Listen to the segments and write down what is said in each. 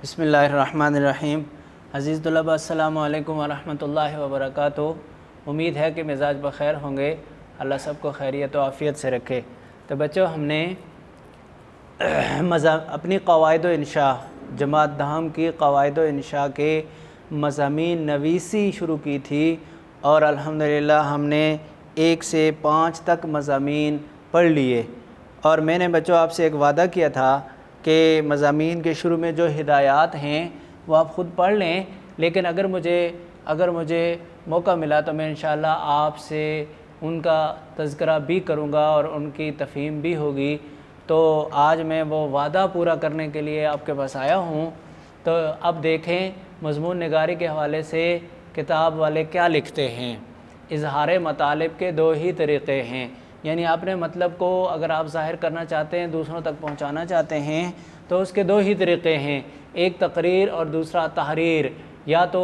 بسم اللہ الرحمن الرحیم۔ عزیز طلباء السلام علیکم ورحمۃ اللہ وبرکاتہ۔ امید ہے کہ مزاج بخیر ہوں گے، اللہ سب کو خیریت و عافیت سے رکھے۔ تو بچوں، ہم نے اپنی قواعد و انشاء جماعت دہم کی قواعد و انشاء کے مضامین نویسی شروع کی تھی، اور الحمدللہ ہم نے 1 سے 5 تک مضامین پڑھ لیے۔ اور میں نے بچوں آپ سے ایک وعدہ کیا تھا کہ مضامین کے شروع میں جو ہدایات ہیں وہ آپ خود پڑھ لیں، لیکن اگر مجھے موقع ملا تو میں انشاءاللہ آپ سے ان کا تذکرہ بھی کروں گا اور ان کی تفہیم بھی ہوگی۔ تو آج میں وہ وعدہ پورا کرنے کے لیے آپ کے پاس آیا ہوں۔ تو اب دیکھیں مضمون نگاری کے حوالے سے کتاب والے کیا لکھتے ہیں۔ اظہار مطالب کے 2 ہی طریقے ہیں، یعنی اپنے مطلب کو اگر آپ ظاہر کرنا چاہتے ہیں، دوسروں تک پہنچانا چاہتے ہیں، تو اس کے 2 ہی طریقے ہیں، ایک تقریر اور دوسرا تحریر۔ یا تو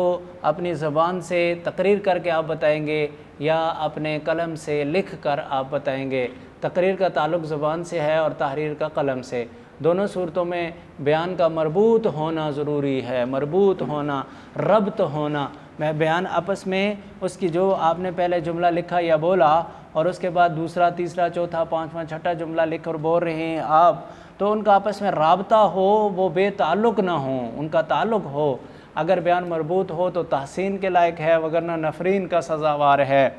اپنی زبان سے تقریر کر کے آپ بتائیں گے، یا اپنے قلم سے لکھ کر آپ بتائیں گے۔ تقریر کا تعلق زبان سے ہے اور تحریر کا قلم سے۔ دونوں صورتوں میں بیان کا مربوط ہونا ضروری ہے، مربوط ہونا، ربط ہونا۔ میں بیان آپس میں اس کی جو آپ نے پہلے جملہ لکھا یا بولا، اور اس کے بعد دوسرا، تیسرا، چوتھا، 5واں، 6واں جملہ لکھ کر بول رہے ہیں آپ، تو ان کا آپس میں رابطہ ہو، وہ بے تعلق نہ ہوں، ان کا تعلق ہو۔ اگر بیان مربوط ہو تو تحسین کے لائق ہے، وگرنہ نفرین کا سزاوار ہے۔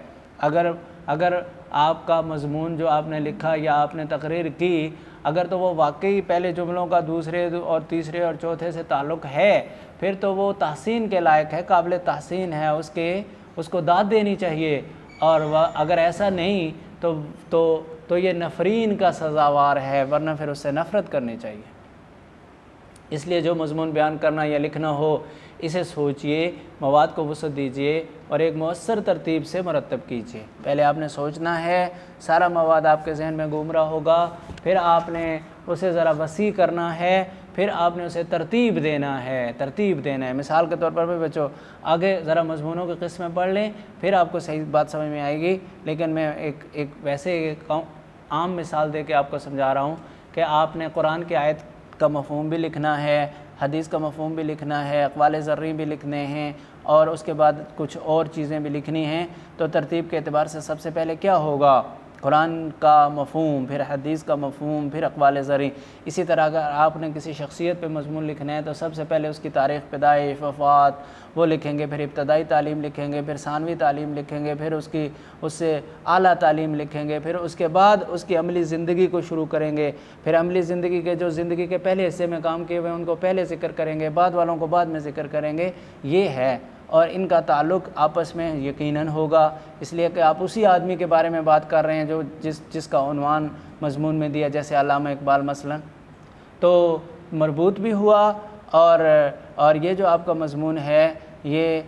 اگر آپ کا مضمون جو آپ نے لکھا یا آپ نے تقریر کی، اگر تو وہ واقعی پہلے جملوں کا دوسرے اور تیسرے اور چوتھے سے تعلق ہے، پھر تو وہ تحسین کے لائق ہے، قابل تحسین ہے، اس کو داد دینی چاہیے۔ اور اگر ایسا نہیں تو یہ نفرین کا سزاوار ہے، ورنہ پھر اس سے نفرت کرنی چاہیے۔ اس لیے جو مضمون بیان کرنا یا لکھنا ہو، اسے سوچئے، مواد کو وسعت دیجئے اور ایک مؤثر ترتیب سے مرتب کیجئے۔ پہلے آپ نے سوچنا ہے، سارا مواد آپ کے ذہن میں گھوم رہا ہوگا، پھر آپ نے اسے ذرا وسیع کرنا ہے، پھر آپ نے اسے ترتیب دینا ہے۔ مثال کے طور پر بھی بچوں، آگے ذرا مضمونوں کی قسمیں پڑھ لیں، پھر آپ کو صحیح بات سمجھ میں آئے گی۔ لیکن میں ایک عام مثال دے کے آپ کو سمجھا رہا ہوں کہ آپ نے قرآن کی آیت کا مفہوم بھی لکھنا ہے، حدیث کا مفہوم بھی لکھنا ہے، اقوال زرعی بھی لکھنے ہیں، اور اس کے بعد کچھ اور چیزیں بھی لکھنی ہیں۔ تو ترتیب کے اعتبار سے سب سے پہلے کیا ہوگا؟ قرآن کا مفہوم، پھر حدیث کا مفہوم، پھر اقوال زرعی۔ اسی طرح اگر آپ نے کسی شخصیت پہ مضمون لکھنا ہے تو سب سے پہلے اس کی تاریخ پیدائش، وفات وہ لکھیں گے، پھر ابتدائی تعلیم لکھیں گے، پھر ثانوی تعلیم لکھیں گے، پھر اس سے اعلیٰ تعلیم لکھیں گے، پھر اس کے بعد اس کی عملی زندگی کو شروع کریں گے، پھر عملی زندگی کے جو زندگی کے پہلے حصے میں کام کیے ہوئے ان کو پہلے ذکر کریں گے، بعد والوں کو بعد میں ذکر کریں گے۔ یہ ہے، اور ان کا تعلق آپس میں یقیناً ہوگا، اس لیے کہ آپ اسی آدمی کے بارے میں بات کر رہے ہیں جو جس کا عنوان مضمون میں دیا، جیسے علامہ اقبال مثلا، تو مربوط بھی ہوا۔ اور یہ جو آپ کا مضمون ہے، یہ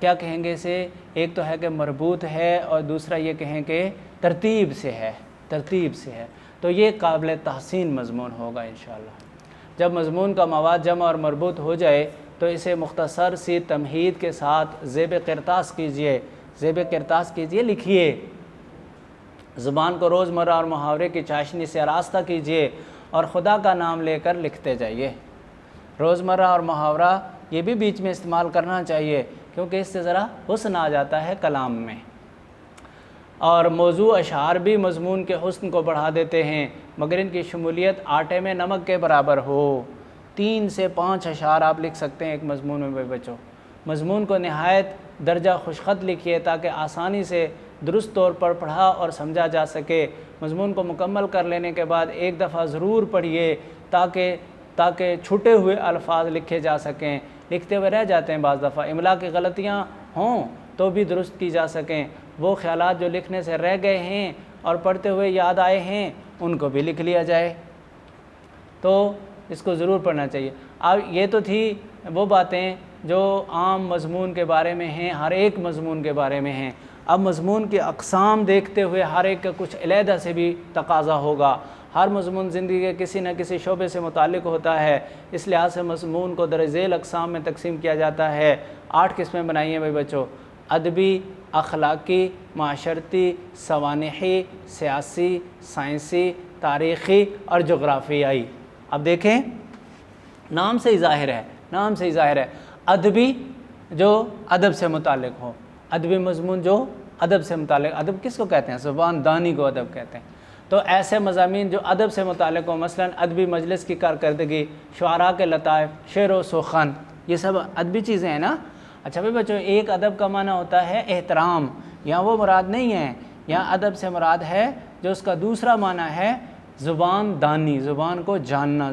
کیا کہیں گے اسے؟ ایک تو ہے کہ مربوط ہے، اور دوسرا یہ کہیں کہ ترتیب سے ہے۔ تو یہ قابل تحسین مضمون ہوگا انشاءاللہ۔ جب مضمون کا مواد جمع اور مربوط ہو جائے تو اسے مختصر سی تمہید کے ساتھ زیب کرتاس کیجئے، لکھیے۔ زبان کو روزمرہ اور محاورے کی چاشنی سے آراستہ کیجئے اور خدا کا نام لے کر لکھتے جائیے۔ روزمرہ اور محاورہ یہ بھی بیچ میں استعمال کرنا چاہیے، کیونکہ اس سے ذرا حسن آ جاتا ہے کلام میں۔ اور موضوع اشعار بھی مضمون کے حسن کو بڑھا دیتے ہیں، مگر ان کی شمولیت آٹے میں نمک کے برابر ہو۔ 3 سے 5 اشعار آپ لکھ سکتے ہیں ایک مضمون میں بچوں۔ مضمون کو نہایت درجہ خوشخط لکھیے تاکہ آسانی سے درست طور پر پڑھا اور سمجھا جا سکے۔ مضمون کو مکمل کر لینے کے بعد ایک دفعہ ضرور پڑھیے تاکہ چھٹے ہوئے الفاظ لکھے جا سکیں۔ لکھتے ہوئے رہ جاتے ہیں بعض دفعہ، املا کی غلطیاں ہوں تو بھی درست کی جا سکیں۔ وہ خیالات جو لکھنے سے رہ گئے ہیں اور پڑھتے ہوئے یاد آئے ہیں، ان کو بھی لکھ لیا جائے۔ تو اس کو ضرور پڑھنا چاہیے۔ اب یہ تو تھی وہ باتیں جو عام مضمون کے بارے میں ہیں، ہر ایک مضمون کے بارے میں ہیں۔ اب مضمون کی اقسام دیکھتے ہوئے ہر ایک کا کچھ علیحدہ سے بھی تقاضا ہوگا۔ ہر مضمون زندگی کے کسی نہ کسی شعبے سے متعلق ہوتا ہے، اس لحاظ سے مضمون کو درج ذیل اقسام میں تقسیم کیا جاتا ہے۔ 8 قسمیں بنائی ہیں بچوں: ادبی، اخلاقی، معاشرتی، سوانحی، سیاسی، سائنسی، تاریخی اور جغرافیائی۔ اب دیکھیں نام سے ہی ظاہر ہے، نام سے ہی ظاہر ہے، ادبی جو ادب سے متعلق ہو، ادبی مضمون جو ادب سے متعلق، ادب کس کو کہتے ہیں؟ زبان دانی کو ادب کہتے ہیں۔ تو ایسے مضامین جو ادب سے متعلق ہوں، مثلا ادبی مجلس کی کارکردگی، شعراء کے لطائف، شعر و سخن، یہ سب ادبی چیزیں ہیں نا۔ اچھا بھائی بچوں، ایک ادب کا معنی ہوتا ہے احترام، یہاں وہ مراد نہیں ہے، یہاں ادب سے مراد ہے جو اس کا دوسرا معنی ہے زبان دانی، زبان کو جاننا،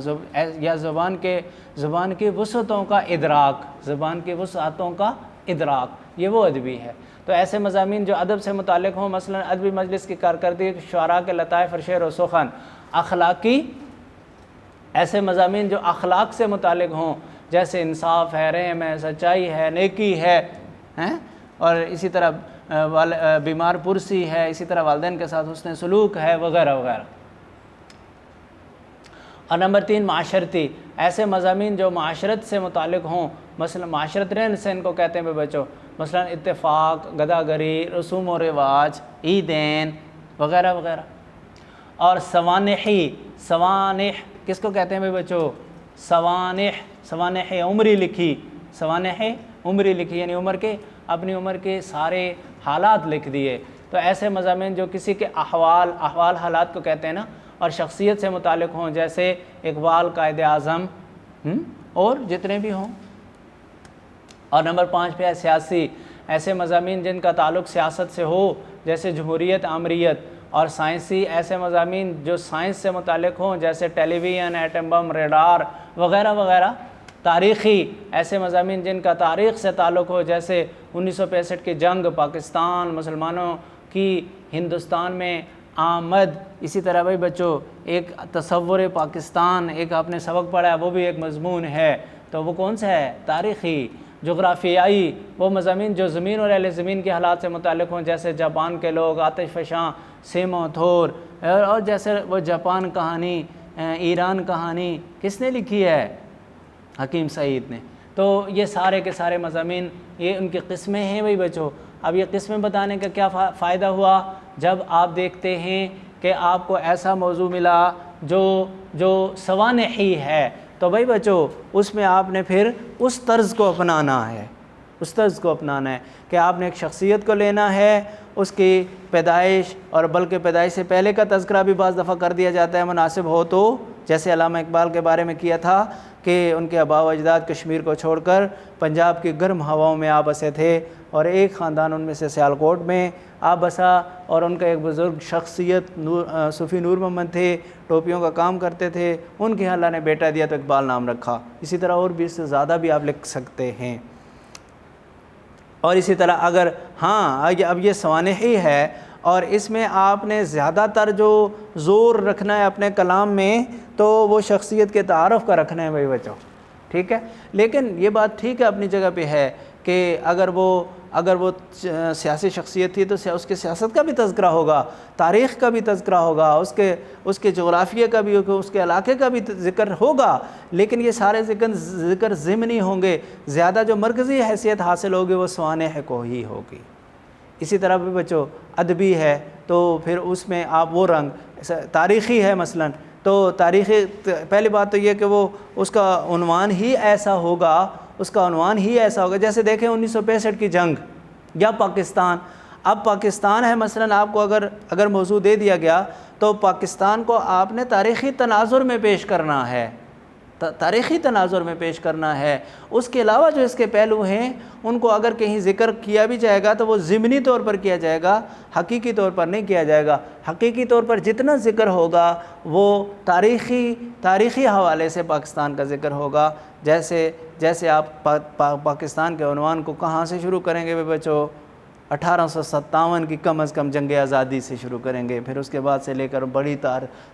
یا زبان کی وسعتوں کا ادراک، زبان کی وسعتوں کا ادراک، یہ وہ ادبی ہے۔ تو ایسے مضامین جو ادب سے متعلق ہوں، مثلا ادبی مجلس کی کارکردگی، شعراء کے لطائف اور شعر و سخن، اخلاقی، ایسے مضامین جو اخلاق سے متعلق ہوں، جیسے انصاف ہے، رحم ہے، سچائی ہے، نیکی ہے، اور اسی طرح بیمار پرسی ہے، اسی طرح والدین کے ساتھ حسن سلوک ہے، وغیرہ وغیرہ۔ اور نمبر 3 معاشرتی، ایسے مضامین جو معاشرت سے متعلق ہوں، مثلا معاشرت رہن سہن کو کہتے ہیں بچوں، مثلا اتفاق، گداگری، رسوم و رواج، عیدین وغیرہ وغیرہ۔ اور سوانحی، سوانح کس کو کہتے ہیں بچوں؟ سوانح عمری لکھی، سوانح عمری لکھی، یعنی اپنی عمر کے سارے حالات لکھ دیے۔ تو ایسے مضامین جو کسی کے احوال حالات کو کہتے ہیں نا، اور شخصیت سے متعلق ہوں، جیسے اقبال، قائد اعظم اور جتنے بھی ہوں۔ اور نمبر 5 پہ ہے سیاسی، ایسے مضامین جن کا تعلق سیاست سے ہو، جیسے جمہوریت، آمریت۔ اور سائنسی، ایسے مضامین جو سائنس سے متعلق ہوں، جیسے ٹیلی ویژن، ایٹم بم، ریڈار وغیرہ وغیرہ۔ تاریخی، ایسے مضامین جن کا تاریخ سے تعلق ہو، جیسے 1965 کی جنگ، پاکستان، مسلمانوں کی ہندوستان میں آمد۔ اسی طرح بھائی بچوں، ایک تصور پاکستان، ایک آپ نے سبق پڑھا ہے، وہ بھی ایک مضمون ہے، تو وہ کون سا ہے؟ تاریخی۔ جغرافیائی، وہ مضامین جو زمین اور اہل زمین کے حالات سے متعلق ہوں، جیسے جاپان کے لوگ، آتش فشاں، سیمو تھور، اور جیسے وہ جاپان کہانی، ایران کہانی کس نے لکھی ہے؟ حکیم سعید نے۔ تو یہ سارے کے سارے مضامین، یہ ان کی قسمیں ہیں بھائی بچوں۔ اب یہ قسمیں بتانے کا کیا فائدہ ہوا؟ جب آپ دیکھتے ہیں کہ آپ کو ایسا موضوع ملا جو سوانحی ہے، تو بھائی بچوں اس میں آپ نے پھر اس طرز کو اپنانا ہے، اس طرز کو اپنانا ہے کہ آپ نے ایک شخصیت کو لینا ہے، اس کی پیدائش، اور بلکہ پیدائش سے پہلے کا تذکرہ بھی بعض دفعہ کر دیا جاتا ہے مناسب ہو تو، جیسے علامہ اقبال کے بارے میں کیا تھا کہ ان کے آباء و اجداد کشمیر کو چھوڑ کر پنجاب کی گرم ہواؤں میں آ بسے تھے، اور ایک خاندان ان میں سے سیالکوٹ میں آ بسا، اور ان کا ایک بزرگ شخصیت صوفی نور محمد تھے، ٹوپیوں کا کام کرتے تھے، ان کے اللہ نے بیٹا دیا تو اقبال نام رکھا۔ اسی طرح اور بھی اس سے زیادہ بھی آپ لکھ سکتے ہیں۔ اور اسی طرح اگر اب یہ سوانحی ہے، اور اس میں آپ نے زیادہ تر جو زور رکھنا ہے اپنے کلام میں، تو وہ شخصیت کے تعارف کا رکھنا ہے بھائی بچوں، ٹھیک ہے۔ لیکن یہ بات ٹھیک ہے، اپنی جگہ پہ ہے کہ اگر وہ سیاسی شخصیت تھی تو اس کے سیاست کا بھی تذکرہ ہوگا، تاریخ کا بھی تذکرہ ہوگا، اس کے جغرافیہ کا بھی، اس کے علاقے کا بھی ذکر ہوگا، لیکن یہ سارے ذکر ضمنی ہوں گے، زیادہ جو مرکزی حیثیت حاصل ہوگی وہ سوانح کو ہی ہوگی۔ اسی طرح بھی بچوں ادبی ہے تو پھر اس میں آپ وہ رنگ، تاریخی ہے مثلا تو تاریخی، پہلی بات تو یہ کہ وہ اس کا عنوان ہی ایسا ہوگا، جیسے دیکھیں 1965 کی جنگ یا پاکستان۔ اب پاکستان ہے مثلا، آپ کو اگر موضوع دے دیا گیا تو پاکستان کو آپ نے تاریخی تناظر میں پیش کرنا ہے، اس کے علاوہ جو اس کے پہلو ہیں ان کو اگر کہیں ذکر کیا بھی جائے گا تو وہ ضمنی طور پر کیا جائے گا، حقیقی طور پر نہیں کیا جائے گا۔ حقیقی طور پر جتنا ذکر ہوگا وہ تاریخی حوالے سے پاکستان کا ذکر ہوگا، جیسے آپ پاکستان کے عنوان کو کہاں سے شروع کریں گے بچوں؟ 1857 کی کم از کم جنگ آزادی سے شروع کریں گے، پھر اس کے بعد سے لے کر بڑی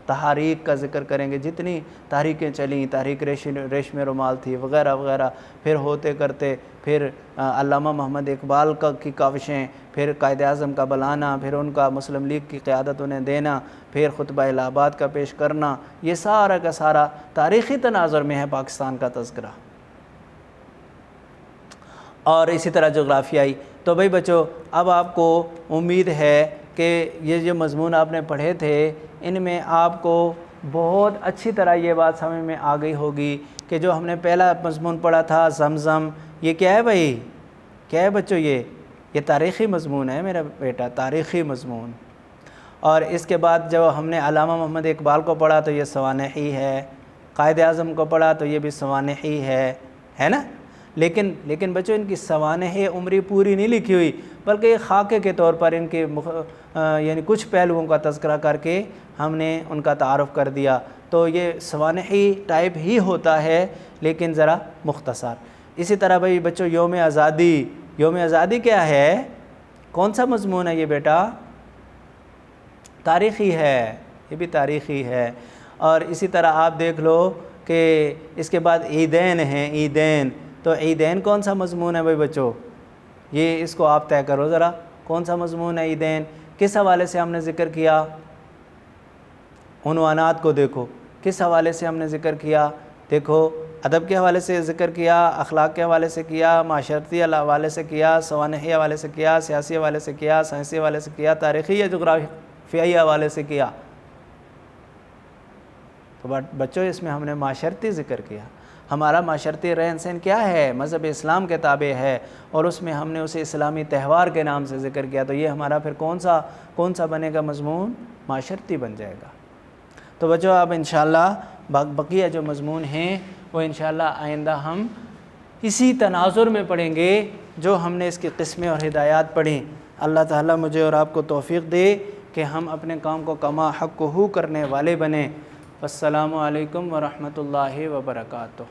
تحریک کا ذکر کریں گے، جتنی تحریکیں چلیں، تحریک ریشم رومال تھی وغیرہ وغیرہ، پھر ہوتے کرتے پھر علامہ محمد اقبال کی کاوشیں، پھر قائد اعظم کا بلانا، پھر ان کا مسلم لیگ کی قیادت انہیں دینا، پھر خطبہ الہ آباد کا پیش کرنا، یہ سارا کا سارا تاریخی تناظر میں ہے پاکستان کا تذکرہ۔ اور اسی طرح جغرافیائی، تو بھائی بچوں اب آپ کو امید ہے کہ یہ جو مضمون آپ نے پڑھے تھے ان میں آپ کو بہت اچھی طرح یہ بات سمجھ میں آ گئی ہوگی کہ جو ہم نے پہلا مضمون پڑھا تھا زمزم، یہ کیا ہے بھائی؟ کیا ہے بچوں؟ یہ تاریخی مضمون ہے میرا بیٹا، تاریخی مضمون۔ اور اس کے بعد جب ہم نے علامہ محمد اقبال کو پڑھا تو یہ سوانحی ہے، قائد اعظم کو پڑھا تو یہ بھی سوانحی ہے نا؟ لیکن بچوں ان کی سوانح عمری پوری نہیں لکھی ہوئی، بلکہ یہ خاکے کے طور پر ان کے یعنی کچھ پہلوؤں کا تذکرہ کر کے ہم نے ان کا تعارف کر دیا۔ تو یہ سوانحی ٹائپ ہی ہوتا ہے لیکن ذرا مختصر۔ اسی طرح بھائی بچوں یوم آزادی، یوم آزادی کیا ہے؟ کون سا مضمون ہے یہ بیٹا؟ تاریخی ہے، یہ بھی تاریخی ہے۔ اور اسی طرح آپ دیکھ لو کہ اس کے بعد عیدین ہیں، عیدین، تو عیدین کون سا مضمون ہے بھائی بچوں؟ یہ اس کو آپ طے کرو ذرا، کون سا مضمون ہے عیدین؟ کس حوالے سے ہم نے ذکر کیا؟ عنوانات کو دیکھو، کس حوالے سے ہم نے ذکر کیا؟ دیکھو ادب کے حوالے سے ذکر کیا، اخلاق کے حوالے سے کیا، معاشرتی حوالے سے کیا، سوانحی حوالے سے کیا، سیاسی حوالے سے کیا، سائنسی حوالے سے کیا، تاریخی یا جغرافیائی حوالے سے کیا۔ تو بچوں اس میں ہم نے معاشرتی ذکر کیا، ہمارا معاشرتی رہن سہن کیا ہے؟ مذہب اسلام کے تابع ہے، اور اس میں ہم نے اسے اسلامی تہوار کے نام سے ذکر کیا، تو یہ ہمارا پھر کون سا بنے گا مضمون؟ معاشرتی بن جائے گا۔ تو بچوں اب انشاءاللہ بقیہ جو مضمون ہیں وہ انشاءاللہ آئندہ ہم اسی تناظر میں پڑھیں گے جو ہم نے اس کی قسمیں اور ہدایات پڑھیں۔ اللہ تعالیٰ مجھے اور آپ کو توفیق دے کہ ہم اپنے کام کو کما حقہ کرنے والے بنیں۔ السلام علیکم ورحمۃ اللہ وبرکاتہ۔